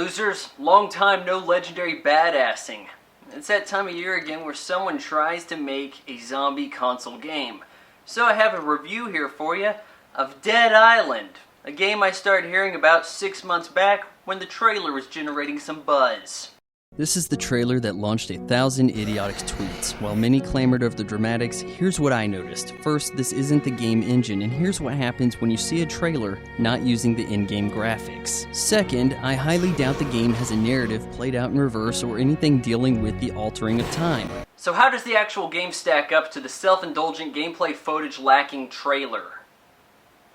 losers? Long time no legendary badassing. It's that time of year again where someone tries to make a zombie console game. So I have a review here for you of Dead Island, a game I started hearing about 6 months back when the trailer was generating some buzz. This is the trailer that launched 1,000 idiotic tweets. While many clamored over the dramatics, here's what I noticed. First, this isn't the game engine, and here's what happens when you see a trailer not using the in-game graphics. Second, I highly doubt the game has a narrative played out in reverse or anything dealing with the altering of time. So how does the actual game stack up to the self-indulgent gameplay footage lacking trailer?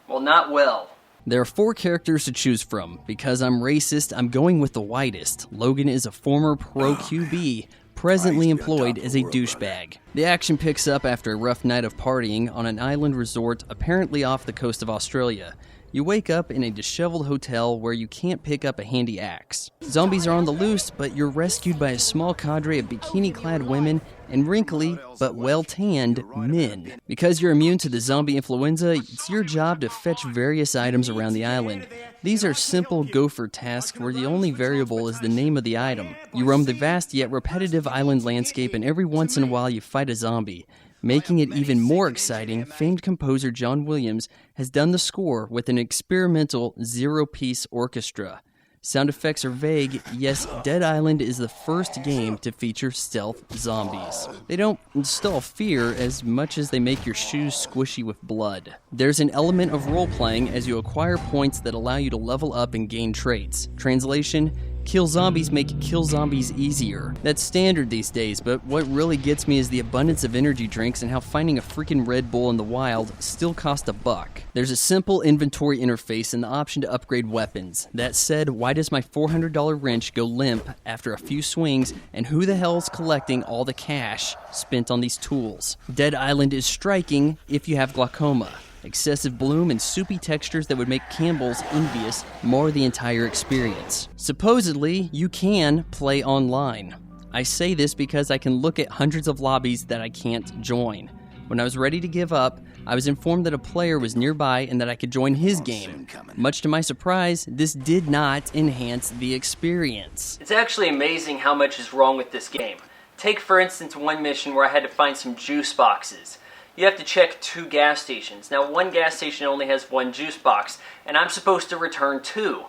Well, not well. There are 4 characters to choose from. Because I'm racist, I'm going with the whitest. Logan is a former pro QB, presently employed as a douchebag. The action picks up after a rough night of partying on an island resort apparently off the coast of Australia. You wake up in a disheveled hotel where you can't pick up a handy axe. Zombies are on the loose, but you're rescued by a small cadre of bikini-clad women and wrinkly, but well-tanned, men. Because you're immune to the zombie influenza, it's your job to fetch various items around the island. These are simple gopher tasks where the only variable is the name of the item. You roam the vast yet repetitive island landscape, and every once in a while you fight a zombie. Making it even more exciting, famed composer John Williams has done the score with an experimental 0-piece orchestra. Sound effects are vague. Yes, Dead Island is the first game to feature stealth zombies. They don't install fear as much as they make your shoes squishy with blood. There's an element of role-playing as you acquire points that allow you to level up and gain traits. Translation: kill zombies make kill zombies easier. That's standard these days, but what really gets me is the abundance of energy drinks and how finding a freaking Red Bull in the wild still costs $1. There's a simple inventory interface and the option to upgrade weapons. That said, why does my $400 wrench go limp after a few swings, and who the hell's collecting all the cash spent on these tools? Dead Island is striking if you have glaucoma. Excessive bloom and soupy textures that would make Campbell's envious mar the entire experience. Supposedly, you can play online. I say this because I can look at hundreds of lobbies that I can't join. When I was ready to give up, I was informed that a player was nearby and that I could join his game. Much to my surprise, this did not enhance the experience. It's actually amazing how much is wrong with this game. Take for instance one mission where I had to find some juice boxes. You have to check 2 gas stations. Now, one gas station only has 1 juice box, and I'm supposed to return 2.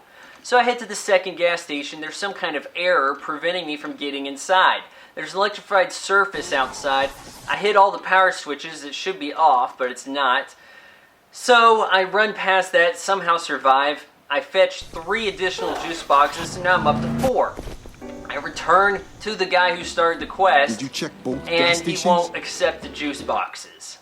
So I head to the second gas station. There's some kind of error preventing me from getting inside. There's an electrified surface outside. I hit all the power switches. It should be off, but it's not. So I run past that, somehow survive. I fetch 3 additional juice boxes, so now I'm up to 4. I return to the guy who started the quest, Did you check both gas and stations? he won't accept the juice boxes.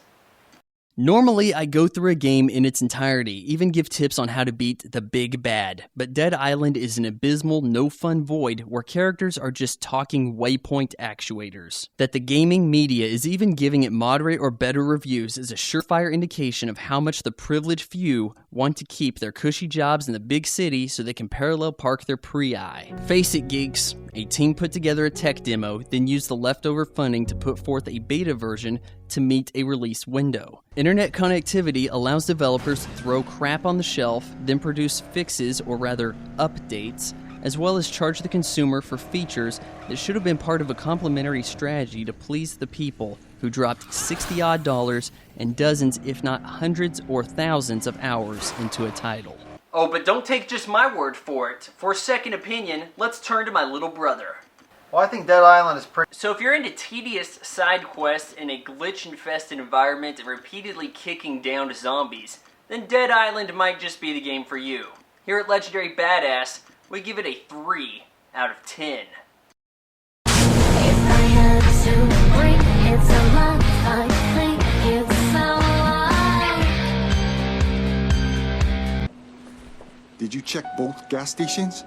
Normally, I go through a game in its entirety, even give tips on how to beat the big bad, but Dead Island is an abysmal, no-fun void where characters are just talking waypoint actuators. That the gaming media is even giving it moderate or better reviews is a surefire indication of how much the privileged few want to keep their cushy jobs in the big city so they can parallel park their pre-I. Face it, geeks. A team put together a tech demo, then used the leftover funding to put forth a beta version to meet a release window. Internet connectivity allows developers to throw crap on the shelf, then produce fixes, or rather updates, as well as charge the consumer for features that should have been part of a complementary strategy to please the people who dropped $60-odd and dozens, if not hundreds or thousands of hours into a title. Oh, but don't take just my word for it. For a second opinion, let's turn to my little brother. Well, I think Dead Island is pretty... So if you're into tedious side quests in a glitch-infested environment and repeatedly kicking down zombies, then Dead Island might just be the game for you. Here at Legendary Badass, we give it a 3 out of 10. Did you check both gas stations?